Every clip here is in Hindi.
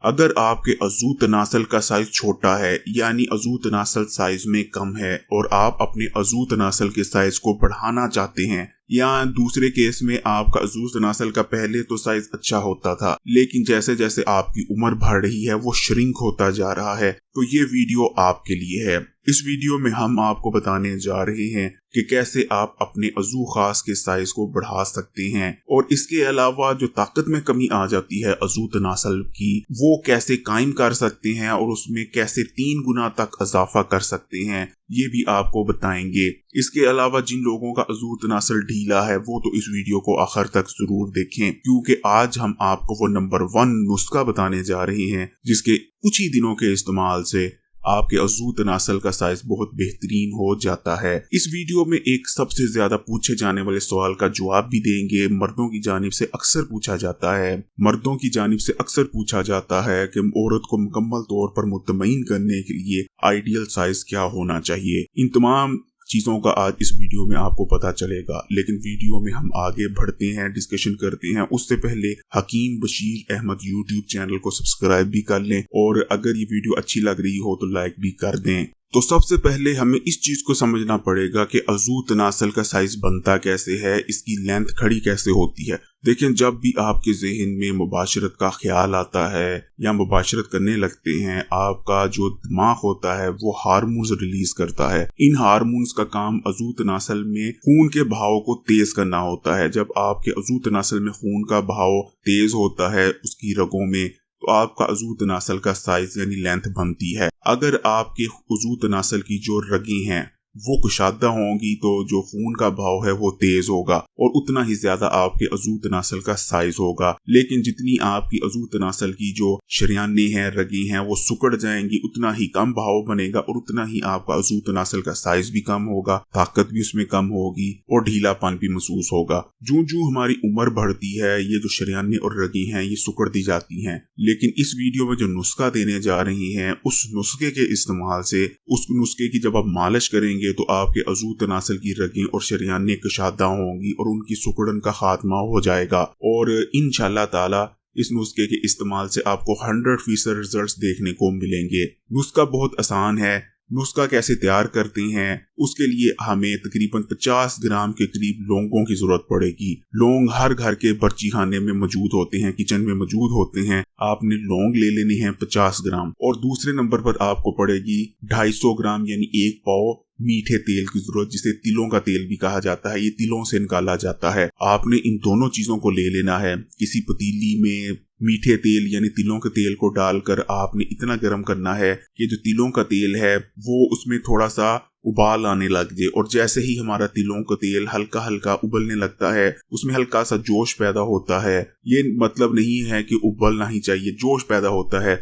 अगर आपके अज़ू तनासल का साइज छोटा है यानी अज़ू तनासल साइज में कम है और आप अपने अज़ू तनासल के साइज को बढ़ाना चाहते हैं, या दूसरे केस में आपका अज़ू तनासल का पहले तो साइज अच्छा होता था लेकिन जैसे जैसे आपकी उम्र बढ़ रही है वो श्रिंक होता जा रहा है, तो ये वीडियो आपके लिए है। इस वीडियो में हम आपको बताने जा रहे हैं कि कैसे आप अपने अज़ू खास के साइज को बढ़ा सकते हैं और इसके अलावा जो ताकत में कमी आ जाती है अज़ू तनासल की वो कैसे कायम कर सकते हैं और उसमें कैसे 3 गुना तक इजाफा कर सकते हैं, ये भी आपको बताएंगे। इसके अलावा जिन लोगों का अज़ू तनासल ढीला है वो तो इस वीडियो को आखिर तक जरूर देखें, क्योंकि आज हम आपको वो नंबर 1 नुस्खा बताने जा रहे हैं जिसके कुछ ही दिनों के इस्तेमाल से आपके अज़ू तनासल का साइज बहुत बेहतरीन हो जाता है। इस वीडियो में एक सबसे ज्यादा पूछे जाने वाले सवाल का जवाब भी देंगे। मर्दों की जानिब से अक्सर पूछा जाता है कि औरत को मुकम्मल तौर पर मुतमईन करने के लिए आइडियल साइज क्या होना चाहिए। इन तमाम चीजों का आज इस वीडियो में आपको पता चलेगा, लेकिन वीडियो में हम आगे बढ़ते हैं, डिस्कशन करते हैं। उससे पहले हकीम बशीर अहमद यूट्यूब चैनल को सब्सक्राइब भी कर लें और अगर ये वीडियो अच्छी लग रही हो तो लाइक भी कर दें। तो सबसे पहले हमें इस चीज को समझना पड़ेगा कि अज़ू तनासल का साइज बनता कैसे है, इसकी लेंथ खड़ी कैसे होती है। देखें, जब भी आपके ज़हन में मुबाशरत का ख्याल आता है या मुबाशरत करने लगते हैं, आपका जो दिमाग होता है वो हार्मोन्स रिलीज करता है। इन हार्मोन्स का काम अज़ू तनासल में खून के बहाव को तेज करना होता है। जब आपके अज़ू तनासल में खून का बहाव तेज होता है उसकी रगों में, तो आपका अज़ू तनासल का साइज यानी लेंथ बनती है। अगर आपके अज़ू तनासल की जो रगें हैं वो कुशादा होंगी तो जो खून का बहाव है वो तेज होगा और उतना ही ज्यादा आपके अज़ू तनासल का साइज होगा। लेकिन जितनी आपकी अज़ू तनासल की जो शरियाने हैं, रगें हैं, वो सुकड़ जाएंगी, उतना ही कम बहाव बनेगा और उतना ही आपका अज़ू तनासल का साइज भी कम होगा, ताकत भी उसमें कम होगी और ढीलापन भी महसूस होगा। जूं जूं हमारी उम्र बढ़ती है ये जो शरियाने और रगें हैं ये सुकड़ती जाती हैं। लेकिन इस वीडियो में जो नुस्खा देने जा रही हैं उस नुस्खे के इस्तेमाल से, उस नुस्खे की जब आप मालिश करेंगे तो आपके अज़ू तनासल की रगें और शरियाने कुशादा होंगी और उनकी सुकड़न का खात्मा हो जाएगा और इंशाअल्लाह ताला इस नुस्खे के इस्तेमाल से आपको 100% रिजल्ट्स देखने को मिलेंगे। नुस्खा बहुत आसान है। नुस्खा कैसे तैयार करते हैं, उसके लिए हमें तकरीबन 50 ग्राम के करीब लौंगों की जरूरत पड़ेगी। लौंग हर घर के बर्ची खाने में मौजूद होते हैं, किचन में मौजूद होते हैं। आपने लौंग ले लेनी है 50 ग्राम और दूसरे नंबर पर आपको पड़ेगी 250 ग्राम यानी 1 पाव मीठे तेल की जरूरत, जिसे तिलों का तेल भी कहा जाता है। ये तिलों से निकाला जाता है। आपने इन दोनों चीजों को ले लेना है। किसी पतीली में मीठे तेल यानी तिलों के तेल को डालकर आपने इतना गर्म करना है कि जो तिलों का तेल है वो उसमें थोड़ा सा उबाल आने लग जाए और जैसे ही हमारा तिलों का तेल हल्का हल्का उबलने लगता है, उसमें हल्का सा जोश पैदा होता है। ये मतलब नहीं है कि उबलना ही चाहिए, जोश पैदा होता है।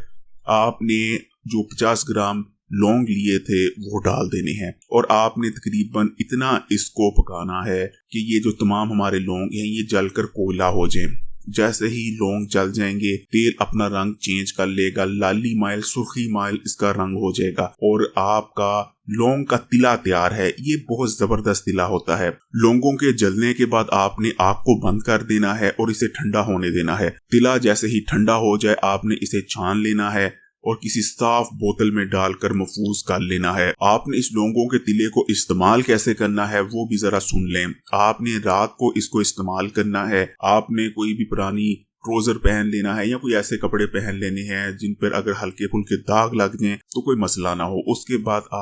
आपने जो 50 ग्राम लौंग लिए थे वो डाल देने हैं और आपने तकरीबन इतना इसको पकाना है कि ये जो तमाम हमारे लौंग हैं ये जलकर कोयला हो जाएं। जैसे ही लौंग जल जाएंगे तेल अपना रंग चेंज कर लेगा, लाली माइल सुर्खी माइल इसका रंग हो जाएगा और आपका लौंग का तिला तैयार है। ये बहुत जबरदस्त तिला होता है। लौंगों के जलने के बाद आपने आग को बंद कर देना है और इसे ठंडा होने देना है। तिला जैसे ही ठंडा हो जाए आपने इसे छान लेना है और किसी साफ बोतल में डालकर महफूज कर लेना है। आपने इस लौंगों के तिले को इस्तेमाल कैसे करना है वो भी जरा सुन लें। आपने रात को इसको इस्तेमाल करना है। आपने कोई भी पुरानी ट्राउजर पहन लेना है या कोई ऐसे कपड़े पहन लेने हैं जिन पर अगर हल्के फुल्के दाग लग जाएं तो कोई मसला ना हो। उसके बाद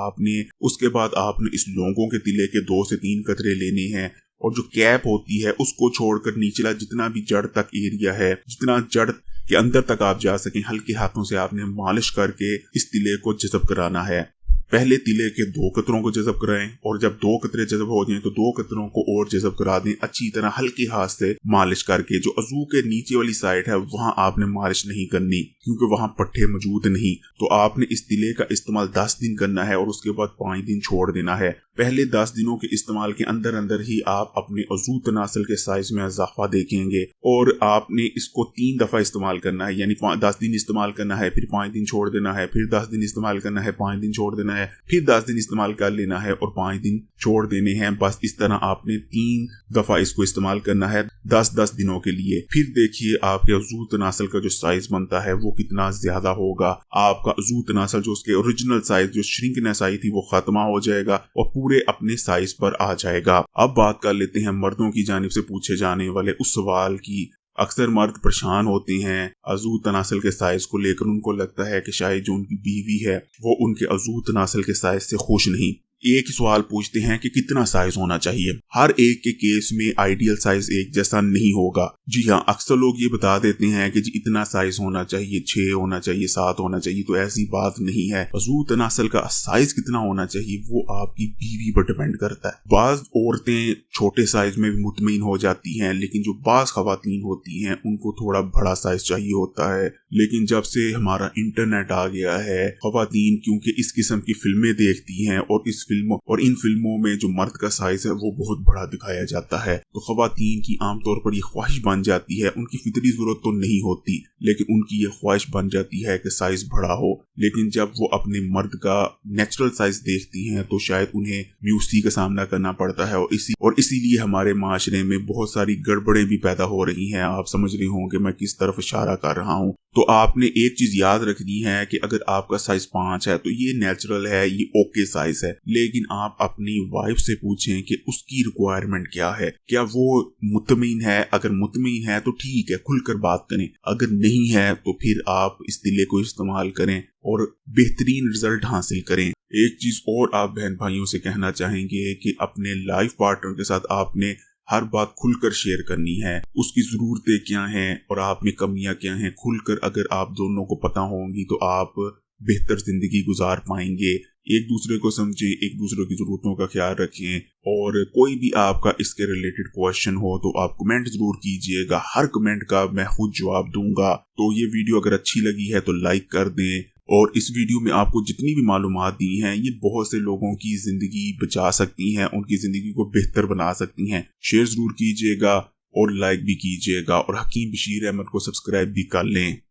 आपने इस लौंगों के तिले के 2 से 3 कतरे लेने हैं और जो कैप होती है उसको छोड़कर नीचला जितना भी जड़ तक एरिया है, जितना जड़ के अंदर तक आप जा सकें, हल्के हाथों से आपने मालिश करके इस तिले को जज़ब कराना है। पहले तिले के 2 कतरों को जज़ब कराएं और जब 2 कतरे जज़ब हो जाएं तो 2 कतरों को और जज़ब करा दें, अच्छी तरह हल्के हाथ से मालिश करके। जो अज़ू के नीचे वाली साइड है वहां आपने मालिश नहीं करनी क्योंकि वहां पट्टे मौजूद नहीं। तो आपने इस तिले का इस्तेमाल 10 दिन करना है और उसके बाद 5 दिन छोड़ देना है। पहले 10 दिनों के इस्तेमाल के अंदर अंदर ही आप अपने अज़ू तनासल के साइज में इजाफा देखेंगे। और आपने इसको 3 दफा इस्तेमाल करना है, यानी 10 दिन इस्तेमाल करना है, फिर 5 दिन छोड़ देना है, फिर 10 दिन इस्तेमाल करना है, 5 दिन छोड़ देना है, फिर 10 दिन इस्तेमाल कर लेना है और 5 दिन छोड़ देने हैं। बस इस तरह आपने 3 दफा इसको इस्तेमाल करना है 10-10 दिनों के लिए। फिर देखिए आपके अज़ू तनासल का जो साइज बनता है वो कितना ज्यादा होगा। आपका अज़ू तनासल जो उसके ओरिजिनल साइज जो श्रिंकनेस आई थी वो खत्म हो जाएगा और पूरे अपने साइज पर आ जाएगा। अब बात कर लेते हैं मर्दों की जानिब से पूछे जाने वाले उस सवाल की। अक्सर मर्द परेशान होते हैं अज़ू तनासल के साइज को लेकर। उनको लगता है कि शायद जो उनकी बीवी है वो उनके अज़ू तनासल के साइज से खुश नहीं। एक ही सवाल पूछते हैं कि कितना साइज होना चाहिए। हर एक के केस में आइडियल साइज एक जैसा नहीं होगा। जी हाँ, अक्सर लोग ये बता देते हैं कि जी इतना साइज होना चाहिए, 6 होना चाहिए, 7 होना चाहिए। तो ऐसी बात नहीं है। अज़ू तनासल का साइज कितना होना चाहिए वो आपकी बीवी पर डिपेंड करता है। बाज औरतें छोटे साइज में भी मुतमईन हो जाती हैं, लेकिन जो बाज खवातीन होती हैं उनको थोड़ा बड़ा साइज चाहिए होता है। लेकिन जब से हमारा इंटरनेट आ गया है, खवातीन क्योंकि इस किस्म की फिल्में देखती हैं और इन फिल्मों में जो मर्द का साइज है वो बहुत बड़ा दिखाया जाता है, तो खवातीन की आमतौर पर ये ख्वाहिश बन जाती है। उनकी फितरी जरूरत तो नहीं होती, लेकिन उनकी ये ख्वाहिश बन जाती है कि साइज बड़ा हो। लेकिन जब वो अपने मर्द का नेचुरल साइज देखती हैं तो शायद उन्हें म्यूसी का सामना करना पड़ता है। और इसीलिए हमारे माशरे में बहुत सारी गड़बड़ें भी पैदा हो रही हैं। आप समझ रहे होंगे मैं किस तरफ इशारा कर रहा हूँ। तो आपने एक चीज याद रखनी है कि अगर आपका साइज 5 है तो ये नेचुरल है, ये ओके साइज है। लेकिन आप अपनी वाइफ से पूछें कि उसकी रिक्वायरमेंट क्या है, क्या वो मुतमईन है। अगर मुतमईन है तो ठीक है, खुलकर बात करें। अगर नहीं है तो फिर आप इस दिले को इस्तेमाल करें और बेहतरीन रिजल्ट हासिल करें। एक चीज और आप बहन भाइयों से कहना चाहेंगे कि अपने लाइफ पार्टनर के साथ आपने हर बात खुलकर शेयर करनी है। उसकी जरूरतें क्या हैं और आप में कमियां क्या हैं, खुलकर अगर आप दोनों को पता होंगी तो आप बेहतर जिंदगी गुजार पाएंगे। एक दूसरे को समझें, एक दूसरे की जरूरतों का ख्याल रखें। और कोई भी आपका इसके रिलेटेड क्वेश्चन हो तो आप कमेंट जरूर कीजिएगा। हर कमेंट का मैं खुद जवाब दूंगा। तो ये वीडियो अगर अच्छी लगी है तो लाइक कर दें। और इस वीडियो में आपको जितनी भी मालूमात दी हैं ये बहुत से लोगों की जिंदगी बचा सकती हैं, उनकी जिंदगी को बेहतर बना सकती हैं। शेयर जरूर कीजिएगा और लाइक भी कीजिएगा और हकीम बशीर अहमद को सब्सक्राइब भी कर लें।